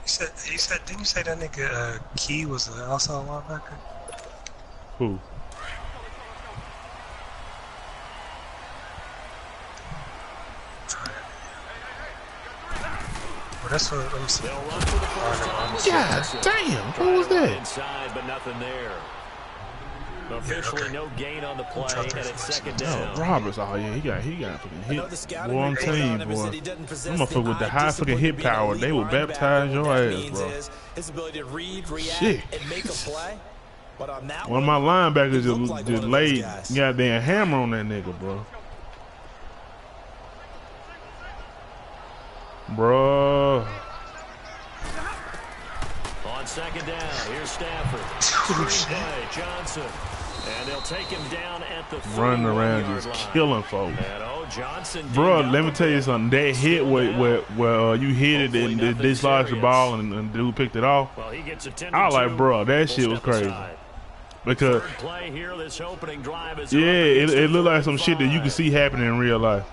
Didn't you say that nigga Key was an outside linebacker? Who? Well, that's what I'm saying. God damn, what was that? Inside, but nothing there. Officially no gain on the play, and it's second down. Oh, Roberts, oh yeah, he got fucking hit. Boy, I'm telling you, boy. Them motherfucker with the high fucking hit power, they will baptize your ass, bro. His ability to read, react, Shit. and make a play. But on that One of my linebackers just laid goddamn hammer on that nigga, bro. Bro. On second down, here's Stafford. Play, Johnson. And they'll take him down at the running around just killing folks. Johnson, bro, let me tell you something. That hit where you hit it and they dislodged the ball and the dude picked it off. Well, he gets I was like, bro, that shit was crazy. Because play here, this opening drive is it looked like some shit that you can see happening in real life.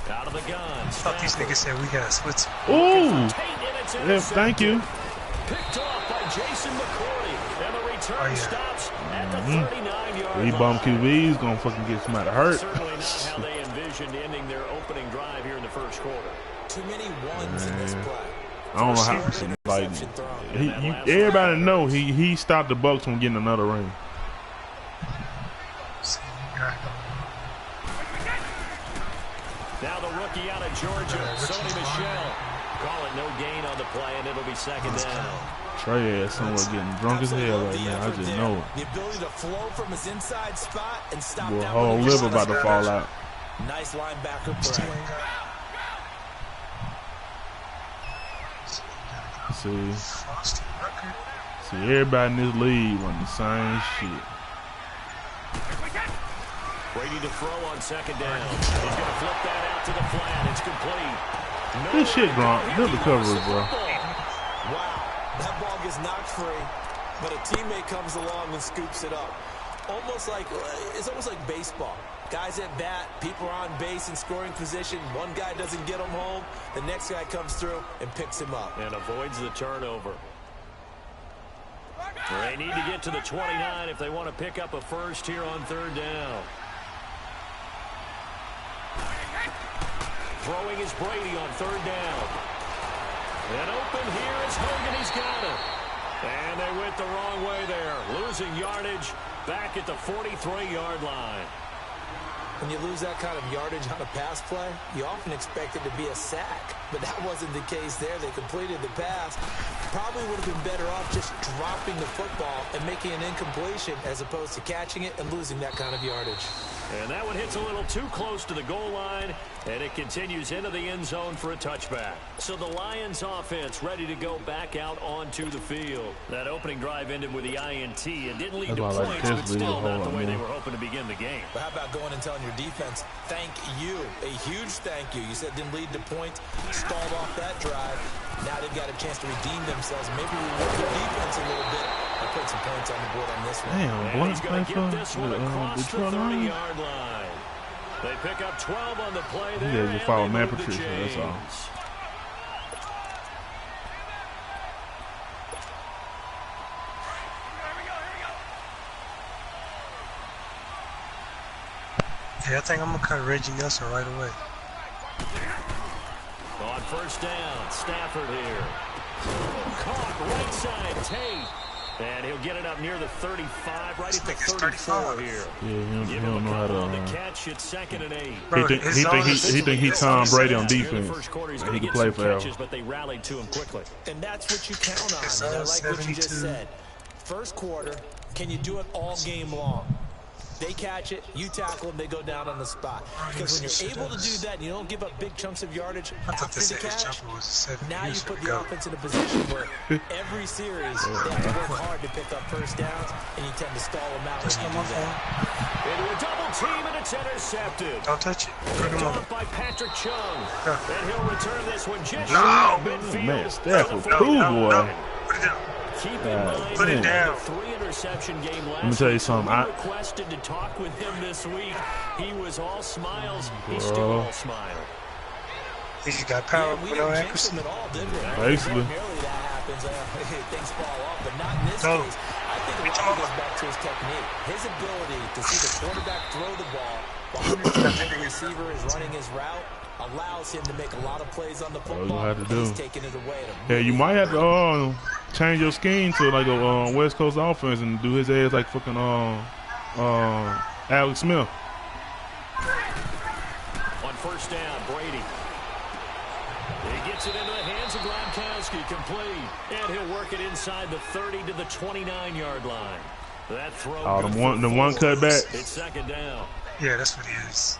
Out of the gun. I thought these niggas said we got splits. Ooh, yeah, thank you. Picked off by Jason McCourty, and the return stops at the 39-yard He bum QB's gonna fucking get somebody hurt. Certainly not how they envisioned ending their opening drive here in the first quarter. Too many ones in this play. I don't know how. Like, everybody know he stopped the Bucks from getting another ring. Now the rookie out of Georgia, Sony Michel. Call it no gain on the play, and it'll be second down. Trey ass somewhere getting drunk as hell right now. I just know it. The ability to flow from his inside spot and stop Boy, that whole liver about to fall out. Nice linebacker play. See, everybody in this league running the same shit. Brady to throw on second down. He's going to flip that out to the flat. It's complete. Good shit, Gronk. Good recovery, bro. Wow, that ball gets knocked free, but a teammate comes along and scoops it up. It's almost like baseball. Guys at bat, people are on base in scoring position. One guy doesn't get him home. The next guy comes through and picks him up. And avoids the turnover. They need to get to the 29 if they want to pick up a first here on third down. Throwing is Brady on third down. And open here is Hogan. He's got it. And they went the wrong way there. Losing yardage back at the 43-yard line. When you lose that kind of yardage on a pass play, you often expect it to be a sack. But that wasn't the case there. They completed the pass. Probably would have been better off just dropping the football and making an incompletion as opposed to catching it and losing that kind of yardage. And that one hits a little too close to the goal line, and it continues into the end zone for a touchback. So the Lions offense ready to go back out onto the field. That opening drive ended with the INT and didn't lead to points, but still not the way they were hoping to begin the game. But how about going and telling your defense, thank you, a huge thank you. You said didn't lead to points, stalled off that drive. Now they've got a chance to redeem themselves. Maybe reward their defense a little bit. I'll put some points on the board on this one. Damn, and he's going to get this one across the Detroit 30-yard line. They pick up 12 on the play there. Yeah, just follow Matt Patricia, that's all. Yeah, I think I'm going to cut Reggie Nelson right away. On first down, Stafford here. Caught right side, Tate. And he'll get it up near the 35, right at the 34 here. Yeah, he don't know how to catch. It's second and 8. He think he Tom Brady on defense. He can play forever. But they rallied to him quickly. And that's what you count on. And I like what you just said. First quarter, can you do it all game long? They catch it, you tackle them, they go down on the spot. Because when you're able to do that and you don't give up big chunks of yardage after the catch, now you put the offense in a position where every series they have to work hard to pick up first downs, and you tend to stall them out when you do that. Into a double team, and it's intercepted. Don't touch it. Picked off by Patrick Chung. And he'll return this one just man, Stafford, cool boy. Put it down. keep in mind Put it down. the 3-interception game last Let me tell you something. I requested to talk with him this week. He was all smiles. He's still all smile. He got power with no accuracy. Basically. Things fall off, but not in this case. I think it all goes back to his technique. His ability to see the quarterback throw the ball while the receiver is running his route allows him to make a lot of plays on the football. All you have to do. He's taking it away. Yeah, you might have to change your scheme to like a West Coast offense and do his ass like fucking Alex Smith. On first down, Brady. He gets it into the hands of Gronkowski, complete. And he'll work it inside the 30 to the 29-yard line. That throw. The one cut back. It's second down. Yeah, that's what he is.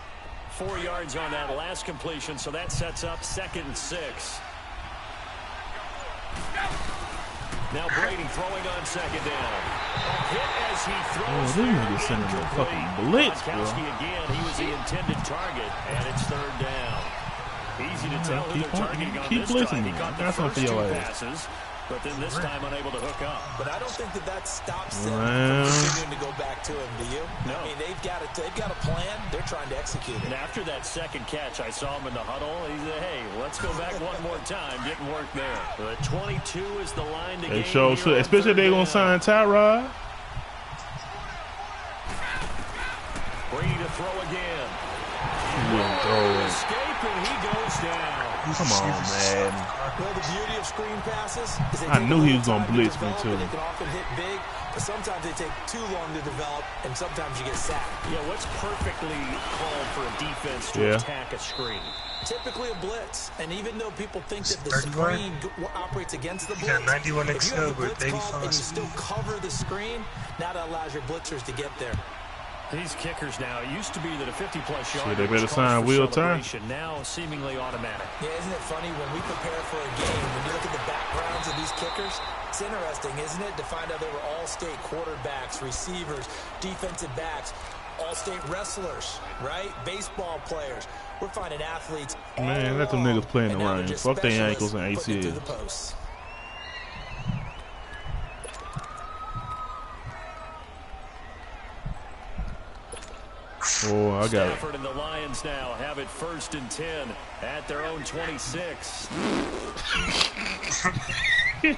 4 yards on that last completion, so that sets up 2nd and 6. Now Brady throwing on second down. A hit as he throws. These niggas sending a fucking blitz, bro. Gronkowski again, he was the intended target, and it's third down. Easy to tell who they're targeting on this drive. He caught the first 2 passes, but then this time unable to hook up. But I don't think that stops them from continuing to go back to him, do you? No. I mean, they've got a plan. They're trying to execute it. And after that second catch, I saw him in the huddle. He said, hey, let's go back one more time. Didn't work there. The 22 is the line to They gain show here on especially if they're going to sign Tyrod. Brady to throw again. Escape, and he goes down. Come on, man. Well, the beauty of screen passes is they I take knew a he little was gonna time blitz me, develop, too. and they can often hit big, but sometimes they take too long to develop, and sometimes you get sacked. Yeah, what's perfectly called for a defense to attack a screen? Typically a blitz, and even though people think that the 31. screen operates against the He blitz, got 91 if you have XL the with blitz call 85 and you still cover the screen, now that allows your blitzers to get there. These kickers now, it used to be that a 50-plus yard. Shit, they better sign Will Turner. Now seemingly automatic. Yeah, isn't it funny when we prepare for a game, when you look at the backgrounds of these kickers, it's interesting, isn't it, to find out they were all-state quarterbacks, receivers, defensive backs, all-state wrestlers, right? Baseball players. We're finding athletes. Man, let them niggas play in the rain. Fuck their ankles and ACL. Oh, I got it. Stafford and the Lions now have it 1st and 10 at their own 26. They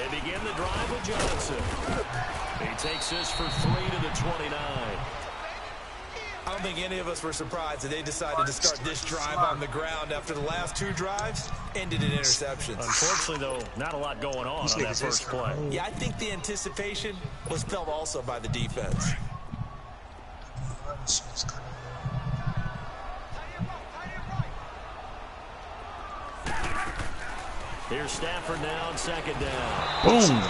begin the drive with Johnson. He takes this for 3 to the 29. I don't think any of us were surprised that they decided to start this drive on the ground after the last 2 drives ended in interceptions. Unfortunately, though, not a lot going on that first play. Yeah, I think the anticipation was felt also by the defense. Here's Stafford now on second down. Boom.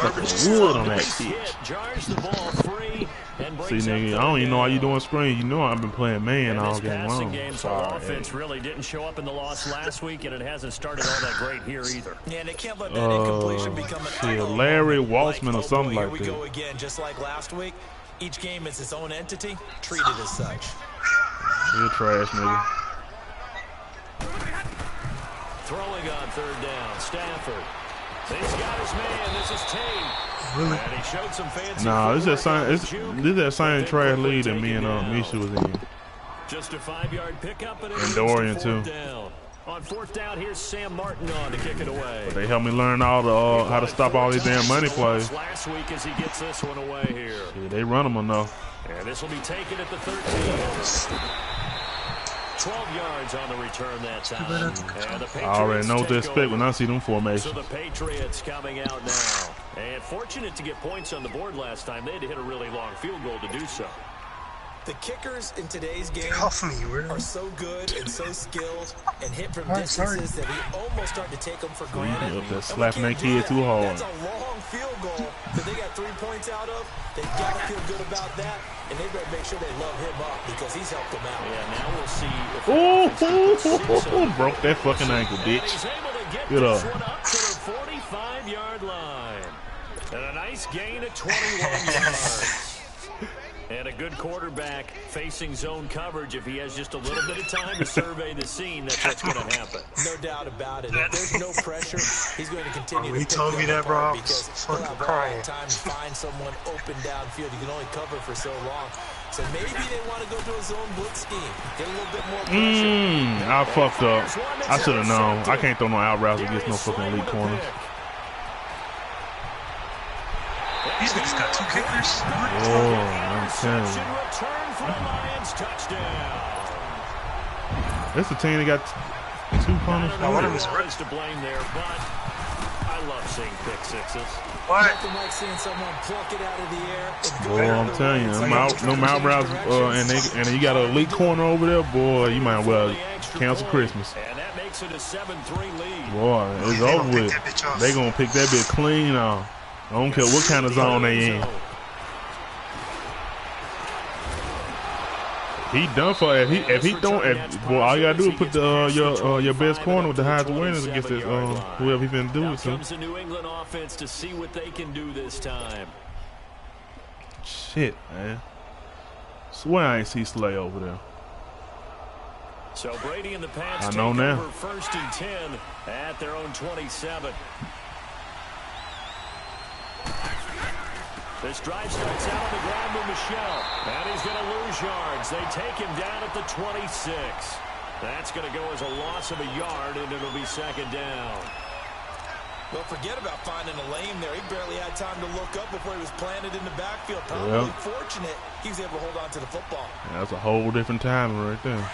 Fucking wood on that bitch. Jars the ball free and See, nigga, I don't even know why you doing screen. You know I've been playing man all game long. So offense really didn't show up in the loss last week, and it hasn't started all that great here either. Yeah, and they can't let that incompletion become an Larry Waltzman or something like that. Here we go again, just like last week. Each game is its own entity, treated as such. You're trash, nigga. Throwing on third down, Stafford. He's got his man. This is Tate. Really? And he showed some fancy. Nah, this is that same trash lead that me and Misha was in. Just a 5-yard pickup and Dorian too. Down. On 4th down, here's Sam Martin on to kick it away. They helped me learn all the how to stop all these damn money plays. Last week as he gets this one away here. Yeah, they run them enough. And this will be taken at the 13. 12 yards on the return that time. And the I already know what to expect when I see them formations. So the Patriots coming out now. And fortunate to get points on the board last time. They had to hit a really long field goal to do so. The kickers in today's game are so good and so skilled and hit from distances that we almost start to take them for granted. They're slapping that kid too hard. That's a long field goal that they got 3 points out of. They've got to feel good about that, and they better make sure they love him up because he's helped them out. Yeah, now we'll see. Ooh, broke that fucking ankle, bitch. He's able to get Get this up. one up to the 45-yard line. And a nice gain of 21 yards. And a good quarterback facing zone coverage, if he has just a little bit of time to survey the scene, that's what's going to happen. No doubt about it. If there's no pressure, he's going to continue to he told me that, bro. I was fucking crying. Time to find someone open downfield. You can only cover for so long. So maybe they want to go to a zone blitz scheme. Get a little bit more pressure. I fucked up. I should have known. I can't throw no out routes against no fucking elite corners. These niggas got 2 kickers. Oh, I'm telling you. That's the team that got 2 punters. One of them is to blame there, but I love seeing pick sixes. What? Nothing like seeing someone pluck it out of the air. Boy, I'm telling you, no mouth routes, and you got an elite corner over there, boy. You might well cancel Christmas. And that makes it a 7-3 lead. Boy, it's over with. They gonna pick that bitch clean off. I don't care what kind of zone they in. He done for if he don't. Well, all you gotta do is put the your best corner with the highest winners against it, whoever he's been doing. So. Comes the New England offense to see what they can do this time. Shit, man. Swear I ain't see Slay over there. So Brady and the Pats I know now. over 1st and 10 at their own 27. This drive starts out on the ground with Michelle, and he's going to lose yards. They take him down at the 26. That's going to go as a loss of a yard, and it'll be 2nd down. Well, forget about finding a lane there. He barely had time to look up before he was planted in the backfield. Probably fortunate he was able to hold on to the football. Yeah, that's a whole different timing right there.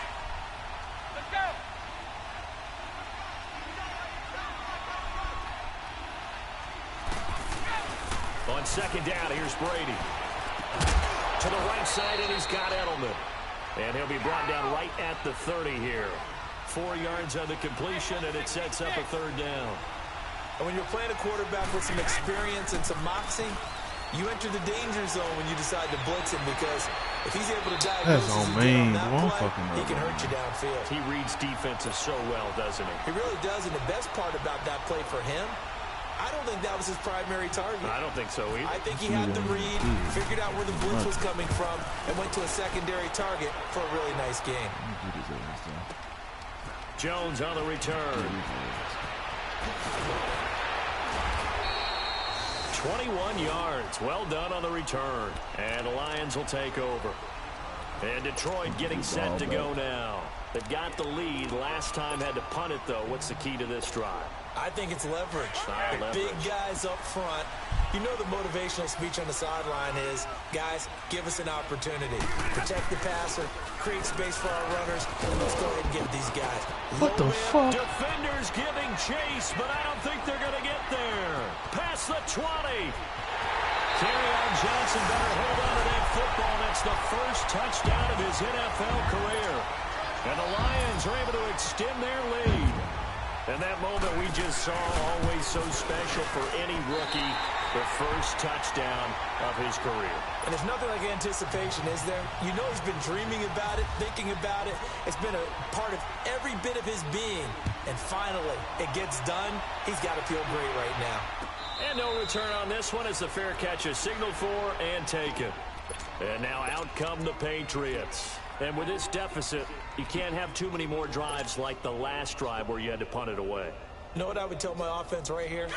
On 2nd down, here's Brady. To the right side, and he's got Edelman. And he'll be brought down right at the 30 here. 4 yards on the completion, and it sets up a 3rd down. And when you're playing a quarterback with some experience and some moxie, you enter the danger zone when you decide to blitz him, because if he's able to diagnose on that play, he can hurt you downfield. He reads defenses so well, doesn't he? He really does, and the best part about that play for him, I don't think that was his primary target. I don't think so either. I think he had the read, figured out where the blitz was coming from, and went to a secondary target for a really nice game. Jones on the return. 21 yards. Well done on the return. And the Lions will take over. And Detroit getting set to go now. They've got the lead. Last time had to punt it, though. What's the key to this drive? I think it's leverage. The big guys up front. You know the motivational speech on the sideline is, guys, give us an opportunity. Protect the passer, create space for our runners, and let's go ahead and get these guys. What the fuck? Defenders giving chase, but I don't think they're going to get there. Past the 20. Kerryon Johnson better hold on to that football. That's the first touchdown of his NFL career. And the Lions are able to extend their lead. And that moment we just saw, always so special for any rookie, the first touchdown of his career. And there's nothing like anticipation, is there? You know he's been dreaming about it, thinking about it. It's been a part of every bit of his being. And finally, it gets done. He's got to feel great right now. And no return on this one as the fair catch is signaled for and taken. And now out come the Patriots. And with this deficit, you can't have too many more drives like the last drive where you had to punt it away. You know what I would tell my offense right here?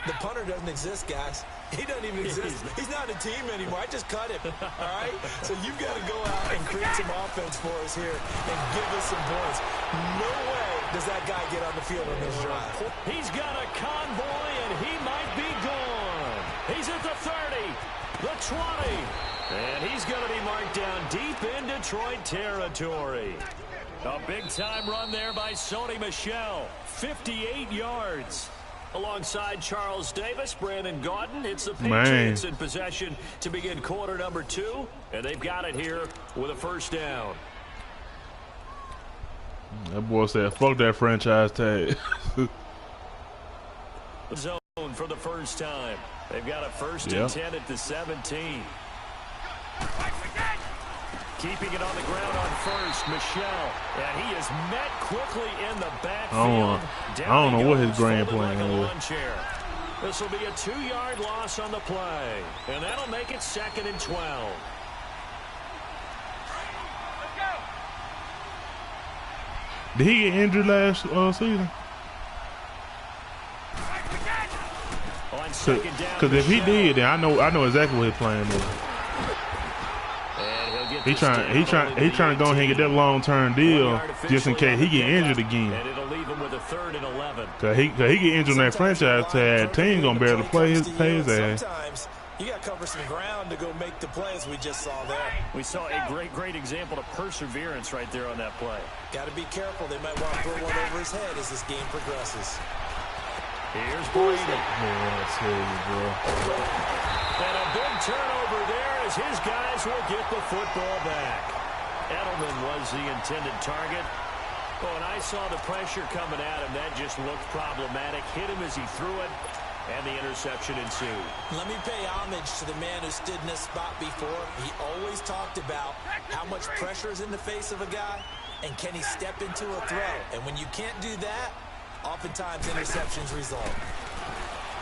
The punter doesn't exist, guys. He doesn't even exist. He's not a team anymore. I just cut him, all right? So you've got to go out and create some offense for us here and give us some points. No way does that guy get on the field on this drive. He's got a convoy, and he might be gone. He's at the 30, the 20. And he's going to be marked down deep in Detroit territory. A big-time run there by Sony Michel. 58 yards. Alongside Charles Davis, Brandon Gaudin. It's the Patriots in possession to begin quarter number 2. And they've got it here with a first down. That boy said, fuck that franchise tag. Zone for the first time. They've got a first and 10 at the 17. Keeping it on the ground on first, Michel. And he is met quickly in the backfield. I don't know what his grand plan is. This will be a 2-yard loss on the play. And that'll make it 2nd and 12. Did he get injured last season? Because if he did, then I know exactly what his plan is. He trying to go ahead and get that long-term deal just in case he get injured again. And it'll leave him with a 3rd and 11. Cause he get injured on that franchise tag, team gonna be able to pay his ass. Sometimes you got to cover some ground to go make the plays we just saw there. We saw a great example of perseverance right there on that play. Got to be careful. They might want to throw one over his head as this game progresses. Here's Brady. Man, I tell you, bro. And a big turnover there as his guys will get the football back. Edelman was the intended target. Oh, and I saw the pressure coming at him. That just looked problematic. Hit him as he threw it, and the interception ensued. Let me pay homage to the man who stood in this spot before. He always talked about how much pressure is in the face of a guy, and can he step into a throw. And when you can't do that, oftentimes interceptions result.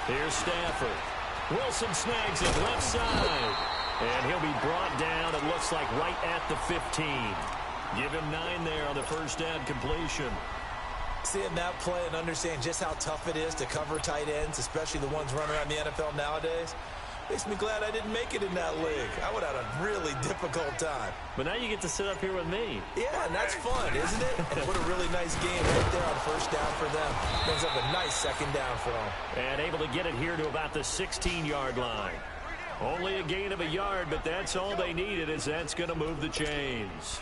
Here's Stafford. Wilson snags it left side. And he'll be brought down, it looks like, right at the 15. Give him 9 there on the first down completion. Seeing that play and understand just how tough it is to cover tight ends, especially the ones running around the NFL nowadays, makes me glad I didn't make it in that league. I would have had a really difficult time. But now you get to sit up here with me. Yeah, and that's fun, isn't it? And what a really nice game right there on first down for them. Brings up a nice second down for them. And able to get it here to about the 16-yard line. Only a gain of a yard, but that's all they needed, as that's going to move the chains.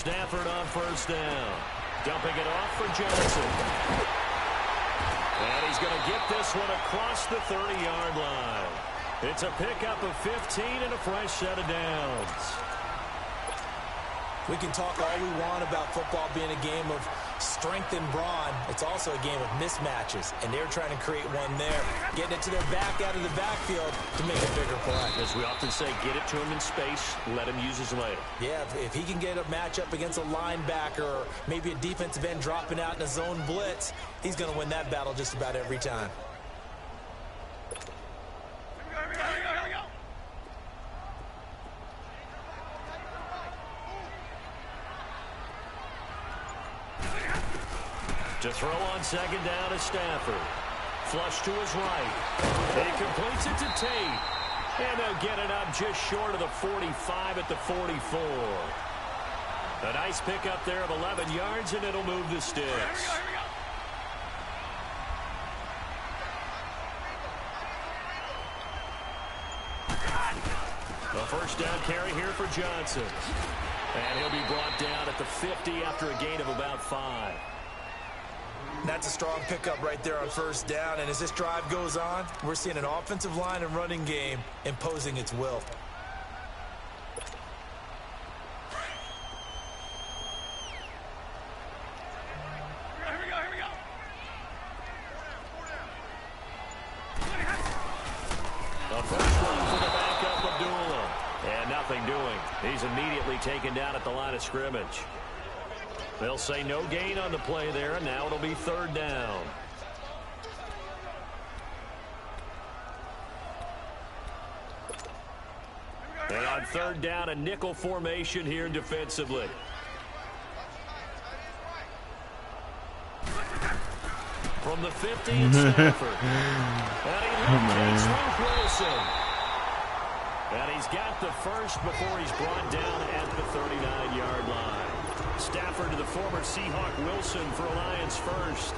Stafford on first down. Dumping it off for Johnson. And he's going to get this one across the 30-yard line. It's a pickup of 15 and a fresh set of downs. We can talk all we want about football being a game of strength and brawn. It's also a game of mismatches, and they're trying to create one there. Getting it to their back out of the backfield to make a bigger play. As we often say, get it to him in space, let him use his leg. Yeah, if he can get a matchup against a linebacker or maybe a defensive end dropping out in a zone blitz, he's going to win that battle just about every time. To throw on second down to Stafford. Flush to his right. He completes it to Tate. And they'll get it up just short of the 45 at the 44. A nice pickup there of 11 yards, and it'll move the sticks. A first down carry here for Johnson. And he'll be brought down at the 50 after a gain of about 5. That's a strong pickup right there on first down. And as this drive goes on, we're seeing an offensive line and running game imposing its will. The first one for the backup, Abdullah. And nothing doing. He's immediately taken down at the line of scrimmage. They'll say no gain on the play there, and now it'll be third down. And on third down, a nickel formation here defensively. From the 50, it's Stafford. And he locates Wilson. And he's got the first before he's brought down at the 39-yard line. Stafford to the former Seahawk Wilson for a Lions first.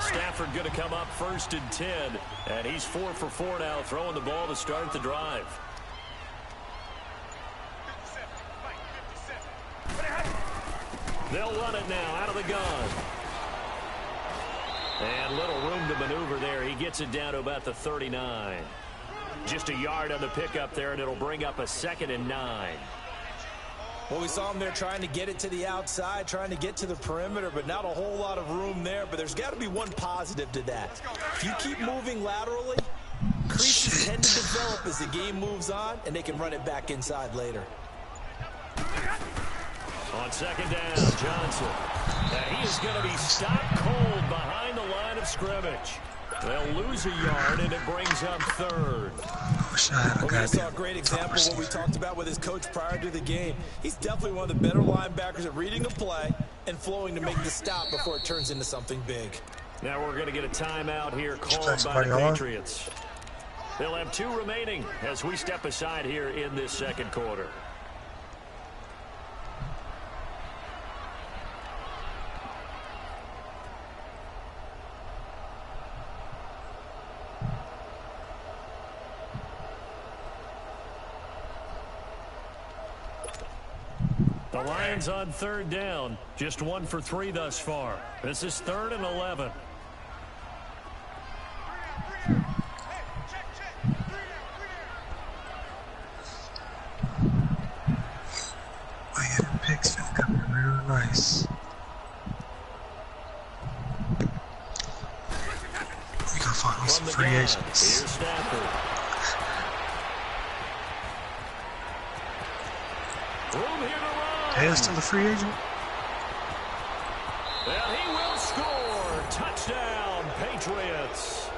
Stafford going to come up first and 10. And he's 4 for 4 now, throwing the ball to start the drive. They'll run it now out of the gun. And little room to maneuver there. He gets it down to about the 39. Just a yard on the pickup there, and it'll bring up a 2nd and 9. Well, we saw him there trying to get it to the outside, trying to get to the perimeter, but not a whole lot of room there. But there's got to be one positive to that. If you keep moving laterally, creases tend to develop as the game moves on, and they can run it back inside later. On second down, Johnson. And he is going to be stopped cold behind the line of scrimmage. They'll lose a yard, and it brings up third. We saw a great example of what we talked about with his coach prior to the game. He's definitely one of the better linebackers at reading a play and flowing to make the stop before it turns into something big. Now we're going to get a timeout here called by the Patriots. They'll have 2 remaining as we step aside here in this second quarter. The Lions on third down, just 1 for 3 thus far. This is 3rd and 11. Oh yeah, the picks finna come in real nice. We gonna find me some free agents. Here's Stafford. Room here to run. Dale's still a free agent? And he will score. Touchdown, Patriots.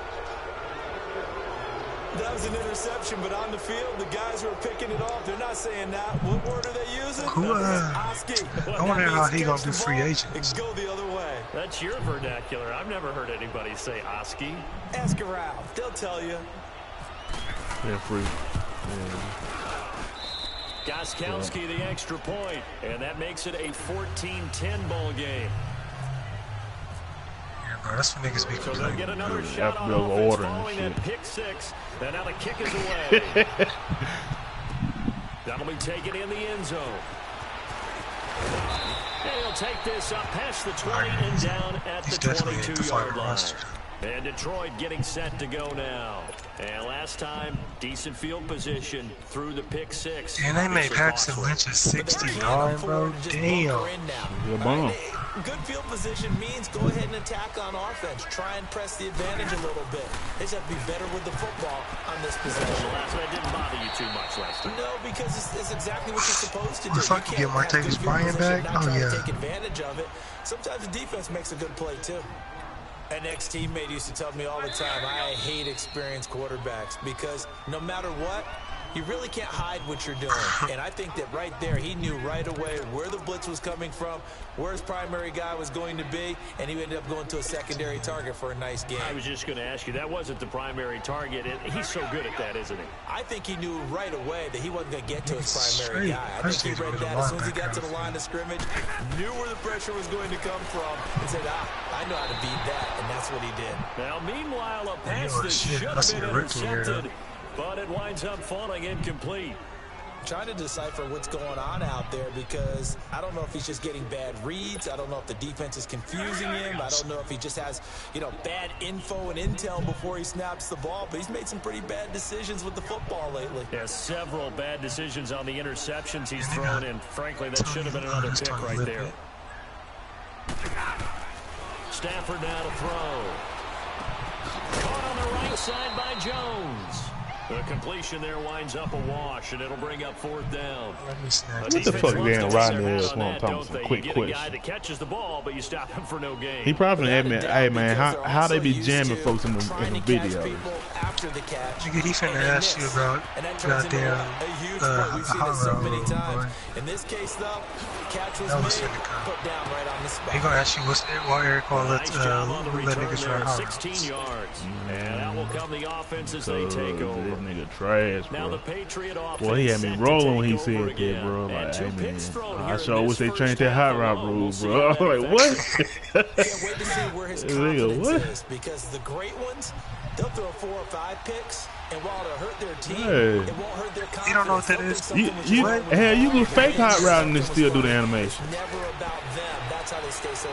That was an interception, but on the field, the guys who are picking it off, they're not saying that. What word are they using? Oski. I wonder how he gonna do free agents. Go the other way. That's your vernacular. I've never heard anybody say Oski. Ask around. They'll tell you. They're free. Yeah. Gostkowski the extra point, and that makes it a 14-10 ball game. Yeah, bro, that's what niggas be So they'll get another shot on no offense order following and that pick 6, and now the kick is away. That'll be taken in the end zone. And he'll take this up past the 20 and down at the 22-yard line. And Detroit getting set to go now. And last time, decent field position through the pick 6. And they made Paxton Lynch at 69, bro. Damn. Good field position means go ahead and attack on offense. Try and press the advantage a little bit. They just have to be better with the football on this possession. Last night didn't bother you too much last time. No, because it's exactly what you're supposed to do. If I could get Martavis Bryant back, oh yeah. Take advantage of it. Sometimes the defense makes a good play too. An ex-teammate used to tell me all the time, I hate experienced quarterbacks because no matter what, you really can't hide what you're doing. And I think that right there, he knew right away where the blitz was coming from, where his primary guy was going to be, and he ended up going to a secondary target for a nice game. I was just going to ask you, that wasn't the primary target. He's so good at that, isn't he? I think he knew right away that he wasn't going to get to his primary guy. I think he read that as soon as he got to the line of scrimmage, knew where the pressure was going to come from, and said, I know how to beat that, and that's what he did. Now, meanwhile, a pass that should have been intercepted, but it winds up falling incomplete. Trying to decipher what's going on out there because I don't know if he's just getting bad reads. I don't know if the defense is confusing him. I don't know if he just has, bad info and intel before he snaps the ball. But he's made some pretty bad decisions with the football lately. Yeah, several bad decisions on the interceptions he's thrown in. Frankly, that should have been another pick right there. Stafford now to throw. Caught on the right side by Jones. The completion there winds up a wash, and it'll bring up 4th down. What the fuck Dan Rodney is when I'm talking some quick question? You get a guy that catches the ball, but you stop him for no gain. He probably admit, hey man, how they be jamming folks in the video? Nigga, he finna ask you about goddamn hot road. In this case, though, catch was made, put down right on the spot. He gonna ask you why Eric will let niggas run hot 16 yards, and that will come the offense as they take over. This nigga trash, bro. Now the Patriot offense. Boy, he had me rolling when he said that, bro. Like, hey man, I sure wish they changed that hot route rule, bro. I'm like, what? Can't wait to see where his confidence is, because the great ones, they'll throw 4 or 5 picks, and while it'll hurt their team, it won't hurt their confidence. You don't know what that is? You can fake hot route and still do the animation. It's never about them. That's how they stay so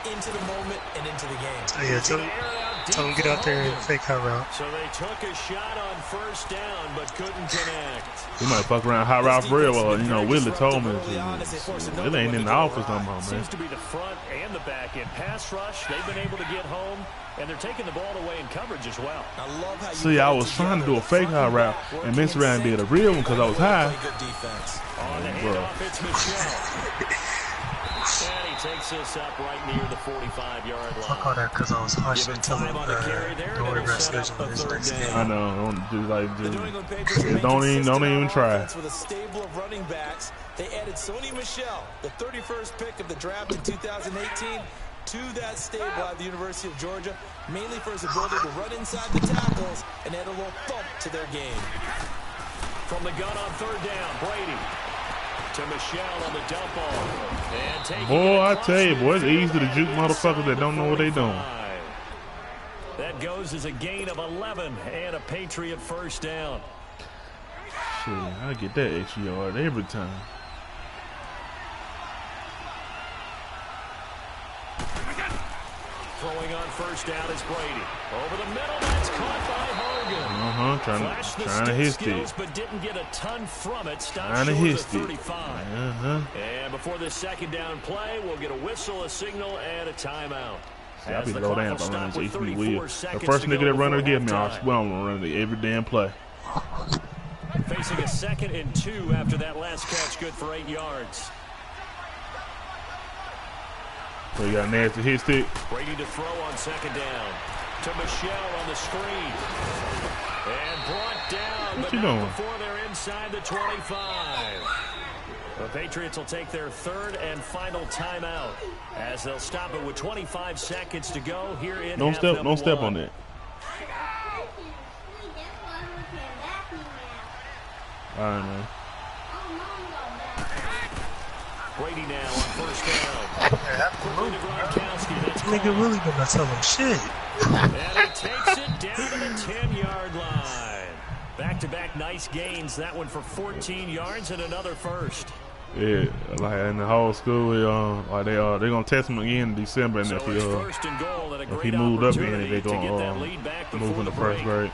into the moment and into the game. Yeah, so Tell him get out there and fake hot route. So they took a shot on first down, but couldn't connect. We might fuck around hot route for real. Well, you know, Willie told me it ain't in the office no more, man. Seems to be the front and the back end. Pass rush, they've been able to get home, and they're taking the ball away in coverage as well. See, I was trying to do a fake hot route and mess around and did a real one because I was high. On the handoff, it's Michelle. And he takes this up right near the 45-yard line. Fuck all that because I was hushing until don't worry about scheduling this next game. I know, don't do like don't even try. With a stable of running backs, they added Sony Michel, the 31st pick of the draft in 2018, to that stable at the University of Georgia, mainly for his ability to run inside the tackles and add a little thump to their game. From the gun on third down, Brady to Michel on the dump off. And boy, I tell you, boy, it's easy to juke motherfuckers that don't know what they doing. That goes as a gain of 11 and a Patriot first down. Shit, I get that extra yard every time. Throwing on first down is Brady. Over the middle, that's caught by Hogan. Trying to hit it. But didn't get a ton from it. Stopped short of 35. And before this second down play, we'll get a whistle, a signal, and a timeout. See, I be low down if I run this HB wheel. The first nigga that runner give me, I swear I'm gonna run it every damn play. Facing a 2nd and 2 after that last catch, good for 8 yards. So you got a nasty hit stick. Brady to throw on second down. To Michel on the screen. And brought down, but not before they're inside the 25. The Patriots will take their 3rd and final timeout as they'll stop it with 25 seconds to go here in Don't step on that. All right, man. Brady now on first down. Quickly to Gronkowski. That's nigga really gonna tell him shit. And he takes it down to the 10-yard line. Back-to-back nice gains. That one for 14 yards and another first. Yeah, like in the whole school, like they gonna test him again in December, and so if he moved up in it, they gonna move in the first grade.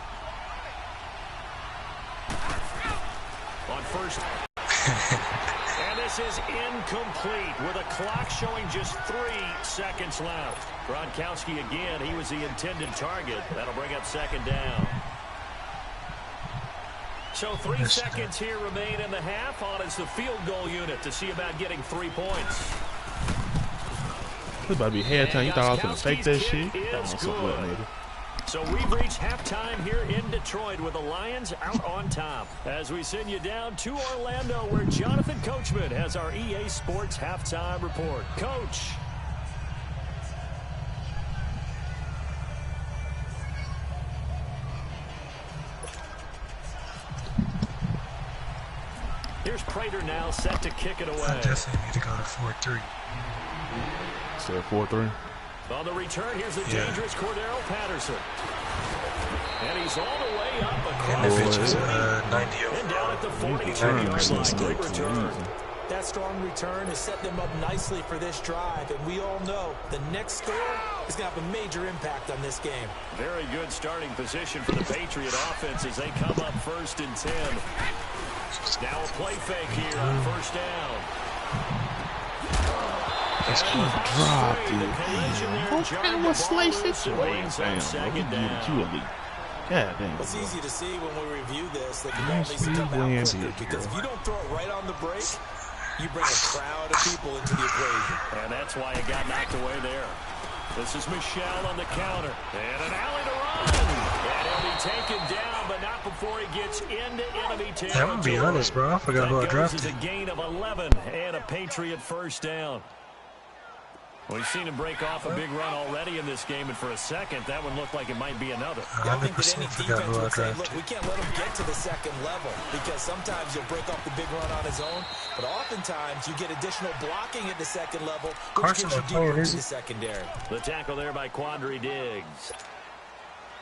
On first. And this is incomplete with a clock showing just 3 seconds left. Gronkowski again, he was the intended target. That'll bring up second down. So 3 seconds here remain in the half. On is the field goal unit to see about getting 3 points. It's about to be halftime. You thought I was going to fake that shit? So we've reached halftime here in Detroit with the Lions out on top. As we send you down to Orlando where Jonathan Coachman has our EA Sports halftime report. Coach. Here's Prater now set to kick it away. I definitely need to go to 4-3. Still 4-3. On the return, here's the dangerous Cordero Patterson. And he's all the way up across the pitch is 90 over. And down at the 42. 90% return. That strong return has set them up nicely for this drive, and we all know the next score is going to have a major impact on this game. Very good starting position for the Patriot offense as they come up 1st and 10. Now a play fake here on first down. That's good drop, dude. Damn, what slice this away? Damn, God damn. It's easy to see when we review this that the ball needs to come out quicker, because if you don't throw it right on the break, you bring a crowd of people into the equation. And that's why it got knocked away there. This is Michel on the counter. And an alley to run. And he'll be taken down, but not before he gets into enemy territory. I'm going to be honest, bro. I forgot who I drafted. That goes as a gain of 11 and a Patriot first down. We've seen him break off a big run already in this game, and for a second, that one looked like it might be another. I think that any defense would say, look, we can't let him get to the second level, because sometimes he'll break off the big run on his own, but oftentimes you get additional blocking at the second level, which gives you deeper into the secondary. The tackle there by Quandre Diggs.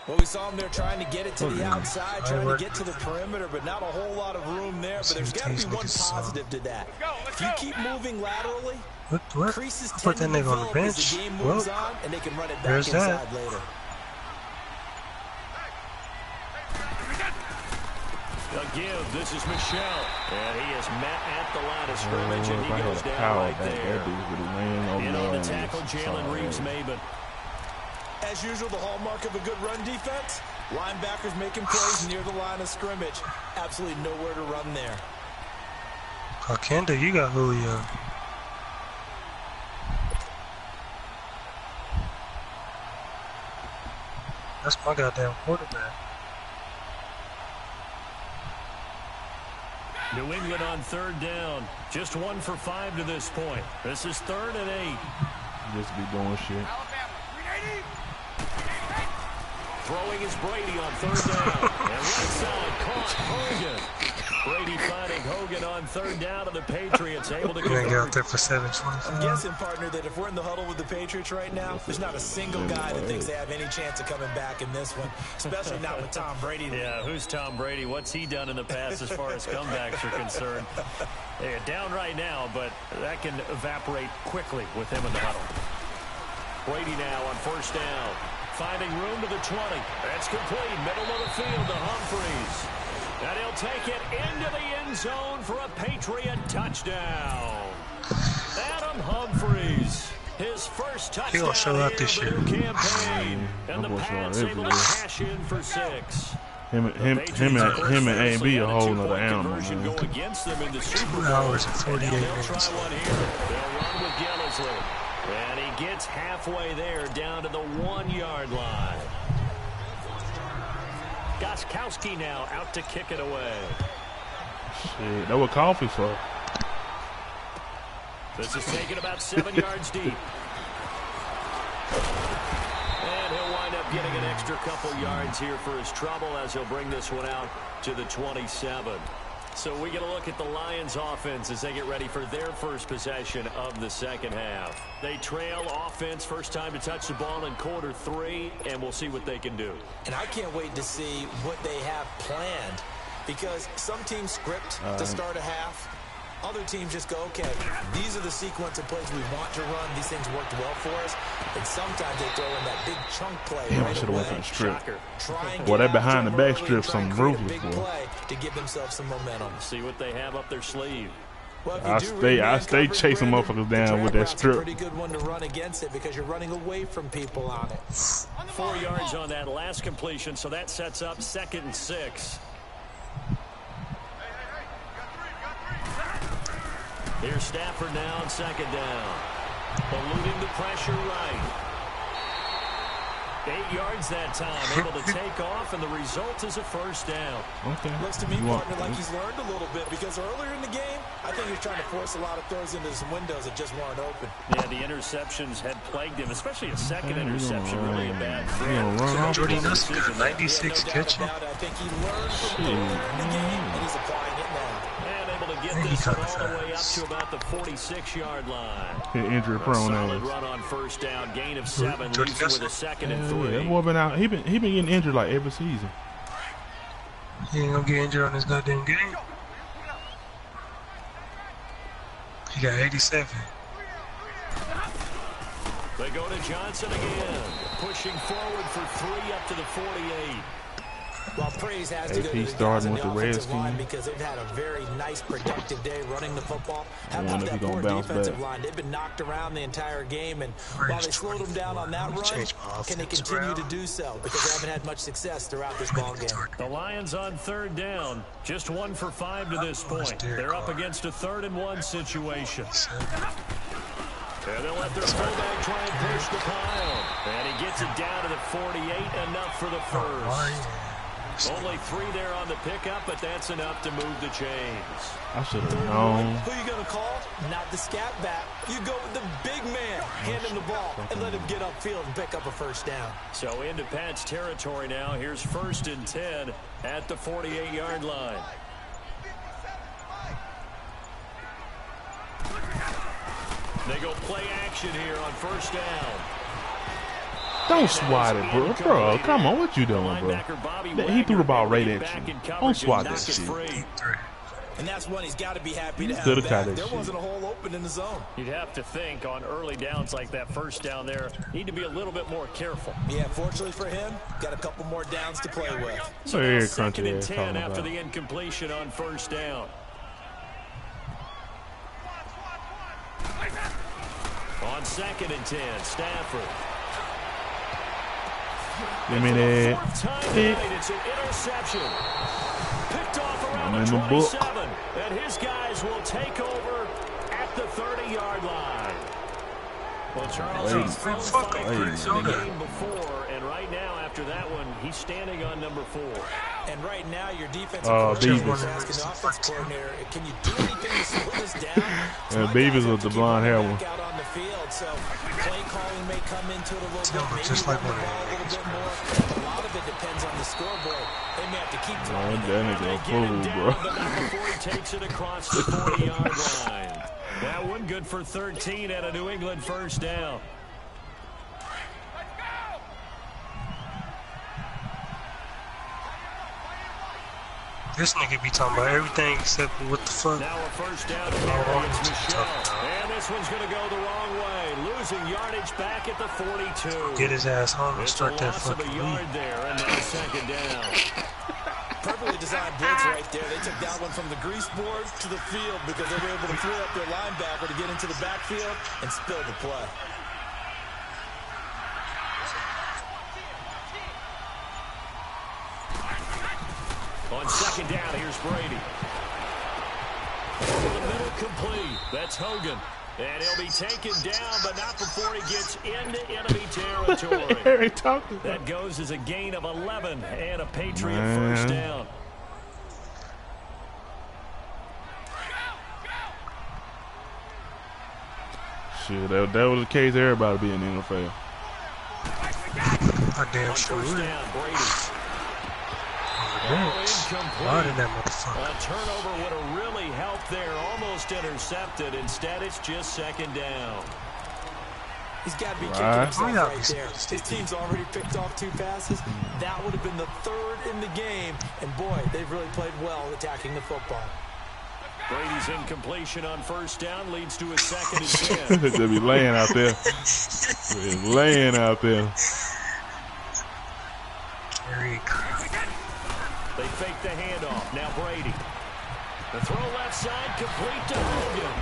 Well, we saw him there trying to get it to the outside, trying to get to the perimeter, but not a whole lot of room there. But there's got to be one positive to that. If you keep moving laterally, what? creases I put that nigga on the bench. as the game moves on, and they can run it back inside later. A give. This is Michelle. And he is met at the line of scrimmage, and he goes down right there. In on the tackle, Jalen Reeves-Maybin. As usual, the hallmark of a good run defense, linebackers making plays near the line of scrimmage. Absolutely nowhere to run there. Kenda, you got Julio. That's my goddamn quarterback. New England on 3rd down. Just 1 for 5 to this point. This is 3rd and 8. Just be doing shit. Throwing is Brady on 3rd down. And right side caught Hogan. Brady finding Hogan on 3rd down, and the Patriots able to get out there for 7-25. I'm guessing, partner, that if we're in the huddle with the Patriots right now, there's not a single guy that thinks they have any chance of coming back in this one, especially not with Tom Brady. Yeah, who's Tom Brady? What's he done in the past as far as comebacks are concerned? They're down right now, but that can evaporate quickly with him in the huddle. Brady now on 1st down. Finding room to the 20. That's complete. Middle of the field to Humphries. And he'll take it into the end zone for a Patriot touchdown. Adam Humphries, his first touchdown He'll show out this year. Campaign. And the Pats able to cash in for 6. Him and A&B a whole nother animal, man. Go against them in the Super 2 Bowl. hours and 48 They'll minutes. try one here. They'll run with Gillislee. And he gets halfway there down to the 1-yard line. Gostkowski now out to kick it away. Shit, that what coffee for. This is taken about 7 yards deep. And he'll wind up getting an extra couple yards here for his trouble as he'll bring this one out to the 27. So we get a look at the Lions offense as they get ready for their first possession of the second half. They trail offense, first time to touch the ball in quarter 3, and we'll see what they can do. And I can't wait to see what they have planned, because some teams script to start a half. Other teams just go, okay, these are the sequence of plays we want to run. These things worked well for us. And sometimes they throw in that big chunk play. Damn, I should have went for the strip. Boy, that behind the back strip, some ruthless, boy. To give themselves some momentum. See what they have up their sleeve. Well, I stay chasing motherfuckers down with that strip. Pretty good one to run against it because you're running away from people on it. 4 yards on that last completion, so that sets up 2nd and 6. Here's Stafford now on 2nd down. Eluding the pressure right. 8 yards that time, able to take off, and the result is a first down. Okay. Looks to me, partner, like he's learned a little bit, because earlier in the game, I think he was trying to force a lot of throws into some windows that just weren't open. Yeah, the interceptions had plagued him, especially a second interception, really a bad throw. Jordy Nelson got 96 catching. I think he learned from earlier in the game, and he's applying it now. And able to get this one all the way up to about the 46-yard line. Injury prone. Solid run on 1st down, gain of 7, leaves him with a 2nd and 3. That boy been out. He been getting injured like every season. He ain't gonna get injured on this goddamn game. He got 87. They go to Johnson again, pushing forward for 3 up to the 48. Well, praise has to go to the starting with the offensive line Redskins because they've had a very nice, productive day running the football. How about wonder if that he poor gonna bounce defensive back. line? They've been knocked around the entire game, and while they slowed them down on that run, can they continue to do so? Because they haven't had much success throughout this ball game. The Lions on 3rd down, just 1 for 5 to this point. They're up against a 3rd and 1 situation. And they'll let their fullback try and push the pile. And he gets it down to the 48, enough for the first. Only 3 there on the pickup, but that's enough to move the chains. I should have known. Who you going to call? Not the scat back. You go with the big man. Hand him the ball and let him get upfield and pick up a first down. So into Pat's territory now. Here's 1st and 10 at the 48-yard line. They go play action here on 1st down. Don't swat it, bro. Bro, come on. What you doing, bro? He threw the ball right at you. Don't swat that shit. And that's one he's got to be happy to have back. There wasn't a hole open in the zone. You'd have to think on early downs like that first down there, need to be a little bit more careful. Yeah, fortunately for him, got a couple more downs to play with. So now 2nd and 10 after the incompletion on first down. On 2nd and 10, Stafford. Give me that. It's an interception. Picked off around the 27. And his guys will take over at the 30-yard line. Well, Charles, he's thrown 5 picks in the game before, and right now, after that one, he's standing on number 4. And right now, your defensive coordinator is asking the offense coordinator, can you do anything to slow this down? Yeah, Beavers with the blonde hair one. Out on the field, so play calling may come into it a little bit, maybe just like run the ball a little bit more. A lot of it depends on the scoreboard. They may have to keep trying. That nigga a fool, bro. But not before he takes it across the 40-yard line. That one good for 13 at a New England first down. This nigga be talking about everything except what the fuck. Now a first down against Michelle. And this one's going to go the wrong way. Losing yardage back at the 42. Get his ass home and start that fucking lead. Yard there, and now 2nd down. Perfectly designed blitz right there. They took that one from the grease board to the field because they were able to free up their linebacker to get into the backfield and spill the play. On 2nd down, here's Brady. Over the middle, complete. That's Hogan. And he'll be taken down, but not before he gets into enemy territory. That goes as a gain of 11 and a Patriot first down. Shit, that was the case. Everybody be in the NFL. I damn sure would. A turnover would have really helped there. Almost intercepted. Instead, it's just 2nd down. He's got to be kicking himself right there. His team's already picked off 2 passes. That would have been the 3rd in the game. And, boy, they've really played well attacking the football. Brady's incompletion on first down leads to a 2nd and 10. They'll be laying out there. They're laying out there. They fake the handoff. Now Brady. The throw left side, complete to Hogan.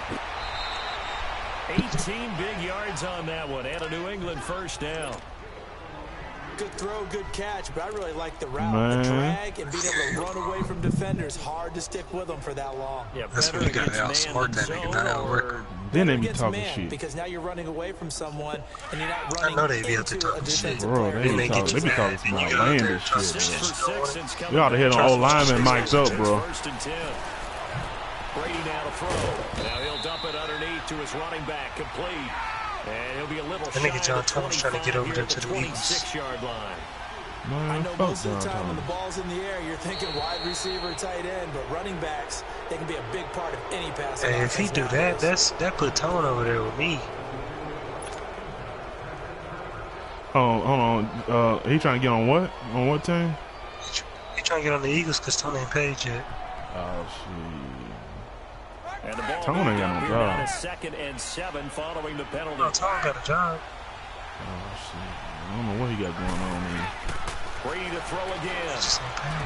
18 big yards on that one, and a New England first down. Good throw, good catch, but I really like the route, the drag, and being able to run away from defenders. Hard to stick with them for that long. Yeah, that's when you got to outsmart that nigga, not outwork him. Then they be talking shit. Because now you're running away from someone, and you're not running I know they be out into there a talking defensive shit. Bro, player. they be talking some outlandish shit, 6 for 6 bro. You ought to hit an old lineman mic'd up, bro. 1st and 10. Brady now to throw. Now he'll dump it underneath to his running back, complete. And he'll be a little shy of John the Thomas trying to get over there to the 26-yard line. Man, I know most of the time when the ball's in the air, you're thinking wide receiver, tight end, but running backs, they can be a big part of any pass. Hey, if he do that, that put Tone over there with me. Oh, hold on. He trying to get on what? On what team? He trying to get on the Eagles because Tone ain't paid yet. Oh, shit. And the ball Tone ain't got no job. 2nd and 7 following the penalty. No, Tone got a job. Oh, shit. I don't know what he got going on here. Brady to throw again.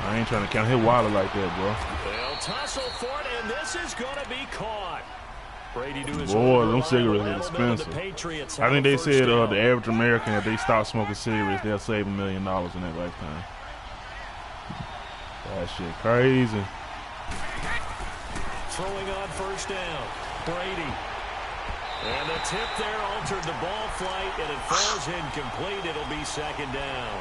I ain't trying to count his wallet like that, bro. They'll tussle for it, and this is going to be caught. Brady do his boy, them cigarettes are expensive. I think they said the average American, if they stop smoking cigarettes, they'll save $1 million in their lifetime. That shit crazy. Throwing on first down. Brady. And the tip there altered the ball flight, and it falls incomplete. It'll be 2nd down.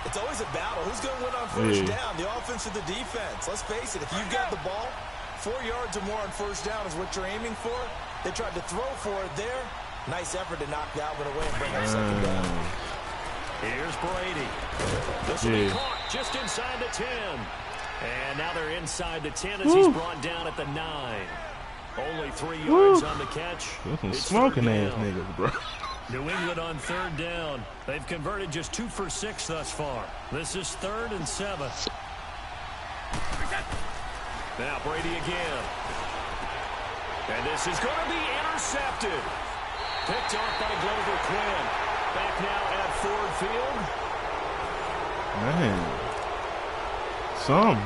It's always a battle. Who's going to win on first down, the offense or the defense? Let's face it, if you've got the ball, 4 yards or more on first down is what you're aiming for. They tried to throw for it there. Nice effort to knock that one away and bring up 2nd down. Here's Brady. This will be caught just inside the 10. And now they're inside the 10 as he's brought down at the 9. Only 3 yards on the catch. That's some smoking ass niggas, bro. New England on 3rd down. They've converted just 2 for 6 thus far. This is 3rd and 7. Now Brady again. And this is going to be intercepted. Picked off by Glover Quinn. Back now at Ford Field. Man. Some.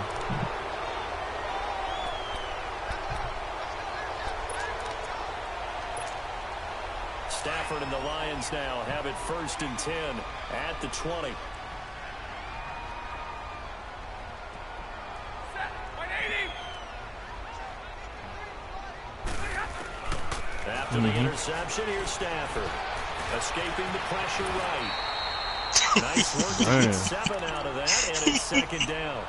Stafford and the Lions now have it 1st and 10 at the 20. After the interception, here's Stafford. Escaping the pressure right. Nice work to get 7 out of that, and it's 2nd down.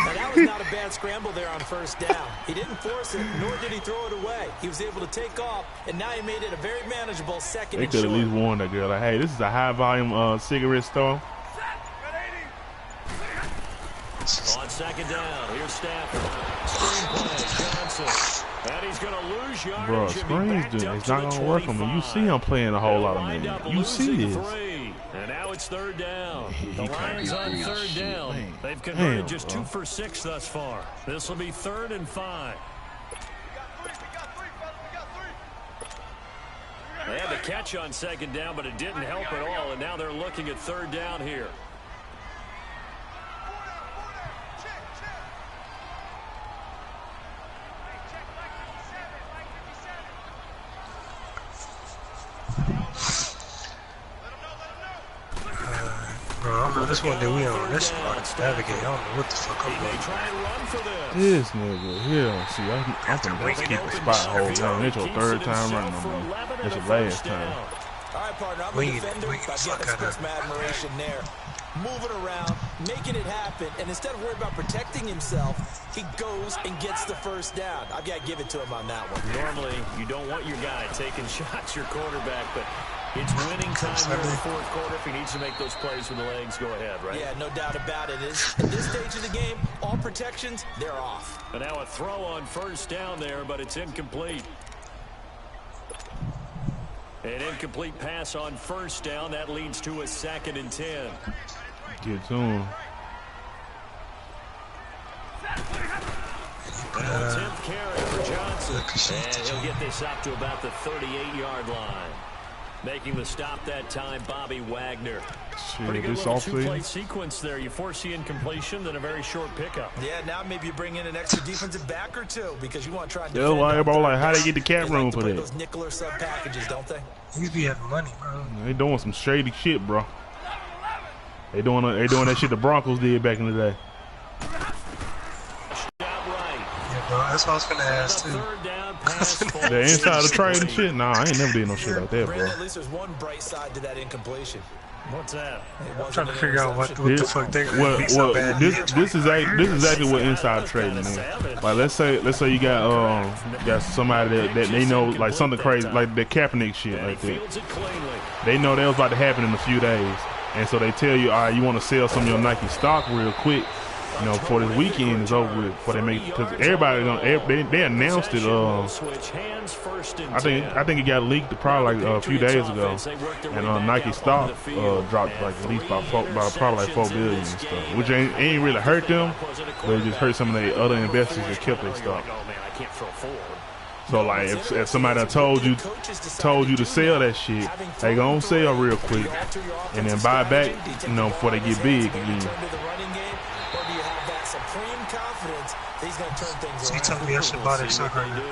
Now, that was not a bad scramble there on 1st down. He didn't force it, nor did he throw it away. He was able to take off, and now he made it a very manageable 2nd and short. They could at least warn that girl, like, hey, this is a high-volume cigarette store. On 2nd down, here's Stafford. Screen play, Johnson. And he's going to lose yardage. Bro, screens do it's not going to work on me. You see him playing a whole lot of minutes. You see this. And now it's 3rd down. The Lions on 3rd down. They've converted just 2 for 6 thus far. This will be 3rd and 5. They had the catch on 2nd down, but it didn't help at all. And now they're looking at 3rd down here. This one that we on this spot navigate. I don't know what the fuck I'm doing. This nigga here. See, I'm gonna keep the spot whole time. It's your 3rd time running on me. It's your last time. All right, partner. I'm a defender. I get express my admiration there. Moving around, making it happen, and instead of worrying about protecting himself, he goes and gets the 1st down. I've got to give it to him on that one. Normally, you don't want your guy taking shots, your quarterback, but it's winning time here in the 4th quarter. If he needs to make those plays with the legs, go ahead, right? Yeah, no doubt about it. At this stage of the game, all protections, they're off. And now a throw on 1st down there, but it's incomplete. An incomplete pass on 1st down. That leads to a 2nd and 10. Get to him. 10th carry for Johnson. And he'll get this up to about the 38-yard line. Making the stop that time, Bobby Wagner. Pretty good little 2-play sequence there. You force the incompletion, then a very short pickup. Yeah, now maybe you bring in an extra defensive back or 2 because you want to try and defend. Like, how they get the cap room for that? Those nickel or sub packages, don't they? You be having money, bro. They doing some shady shit, bro. They doing that shit the Broncos did back in the day. Yeah, bro. That's what I was gonna ask too. The inside of trading shit? Nah, I ain't never did no shit like that, bro. At least there's one bright side to that incompletion. What's that? I'm trying to figure out what the fuck they're gonna be so bad. This is exactly what inside trading is. Like let's say you got somebody that they know like something crazy like the Kaepernick shit like that. They know that was about to happen in a few days, and so they tell you, all right, you want to sell some of your Nike stock real quick. You know, before this weekend is over with, before they make, because everybody they announced it. I think it got leaked probably like a few days ago, and Nike stock dropped like at least by probably like $4 billion and stuff, which ain't really hurt them, but it just hurt some of the other investors that kept their stock. So like if somebody done told you to sell that shit, they gonna sell real quick and then buy back, you know, before they get big again. So you telling me I should buy that shit right now?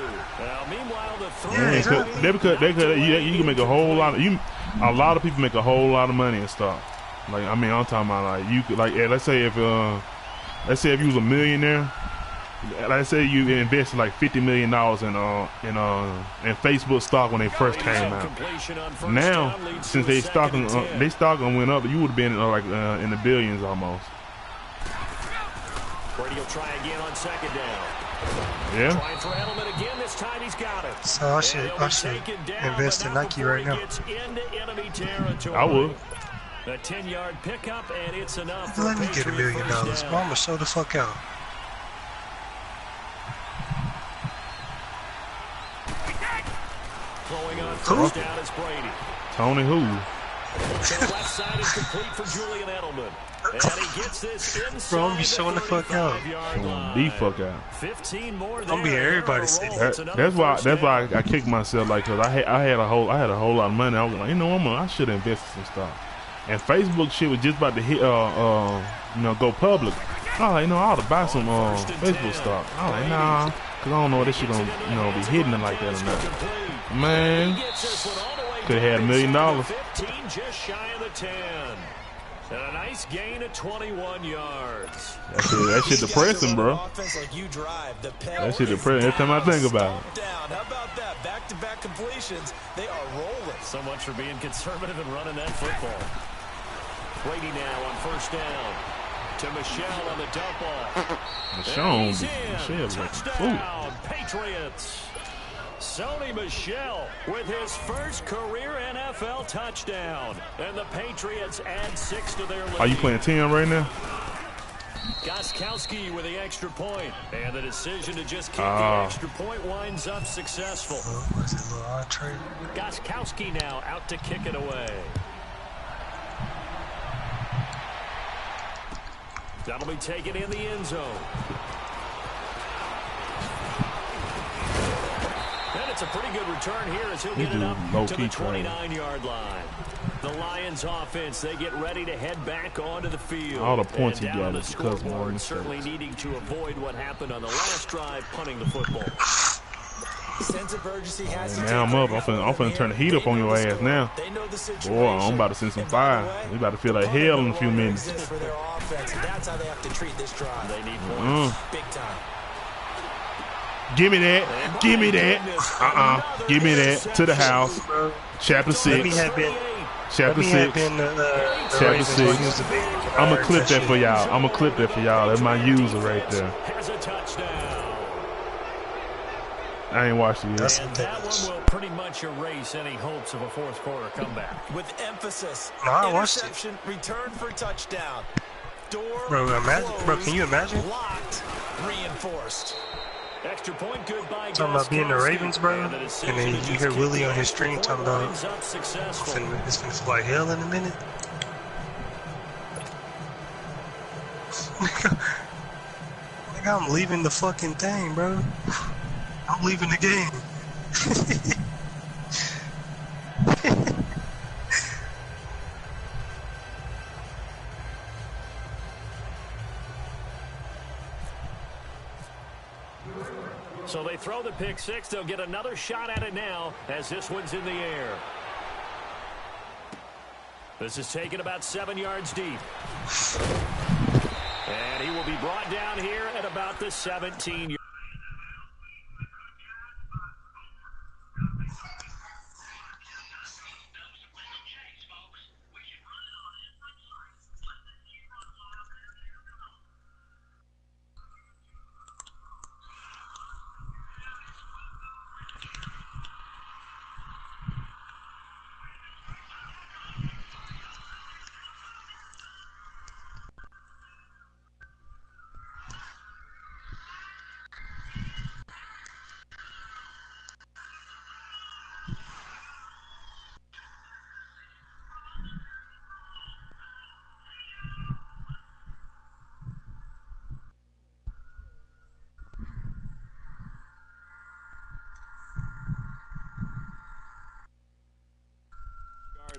You can make a whole lot. A lot of people make a whole lot of money in stock. Like I mean, I'm talking about like you could like let's say if you was a millionaire, let's say you invested like $50 million in Facebook stock when they first came out. Now since they stock went up, you would have been like in the billions almost. Brady will try again on 2nd down. Yeah. Trying for Edelman again. This time he's got it. So I should invest in Nike right now. I would. The 10-yard pickup, and it's enough. Let me get $1 million. Mama, show the fuck out. Throwing on 1st down is Brady. Tony who? To the left side is complete for Julian Edelman. And he gets this inside. Bro, I'm be showing the fuck out. Showing the fuck out. 15 more. I'm be everybody say That's why I kicked myself, like, cause I had a whole lot of money. I was like, you know, I should invest in some stuff. And Facebook shit was just about to hit, go public. I was like, I ought to buy some Facebook stock. I was like, nah, cause I don't know if this shit gonna be hitting it like that or not. Man, could have had $1 million. 15 just shy of the 10. And a nice gain of 21 yards. That shit depressing, bro. That shit depressing every time I think about it. How about that? Back-to-back completions. They are rolling. So much for being conservative and running that football. Brady now on first down. To Michel on the dump off. Michel, touchdown, Patriots. Sony Michel with his first career NFL touchdown. And the Patriots add 6 to their lead. Are you playing 10 right now? Gostkowski with the extra point. And the decision to just kick the extra point winds up successful. Gostkowski now out to kick it away. That'll be taken in the end zone. And it's a pretty good return here as he'll get it up to the 29-yard line. The Lions offense, they get ready to head back onto the field. All the points he got is because of Martin. Certainly needing to avoid what happened on the last drive, punting the football. Sense of urgency has now I'm up. I'm finna turn the heat up on your ass now. Boy, I'm about to send some fire. We about to feel like hell in a few minutes. For their offense, and that's how they have to treat this drive. They need points. Big time. Give me that. Give me that. Give me that. To the house. Chapter 6. Chapter 6. Chapter 6. I'm going to clip that for y'all. That's my user right there. Has a touchdown. I ain't watched it yet. And that one will pretty much erase any hopes of a fourth quarter comeback. With emphasis. No, I watched it. Interception, return for touchdown. Door Bro, can you imagine? Locked, reinforced. Extra point, goodbye. Talking about being the Ravens, bro, and then you hear Willie on his stream talking about it's gonna feel like hell in a minute. Like I'm leaving the fucking thing, bro. I'm leaving the game. So they throw the pick six. They'll get another shot at it now as this one's in the air. This is taken about 7 yards deep. And he will be brought down here at about the 17-yard.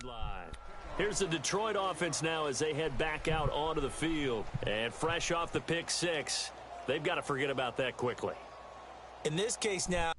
Line. Here's the Detroit offense now as they head back out onto the field. And fresh off the pick six, they've got to forget about that quickly. In this case now,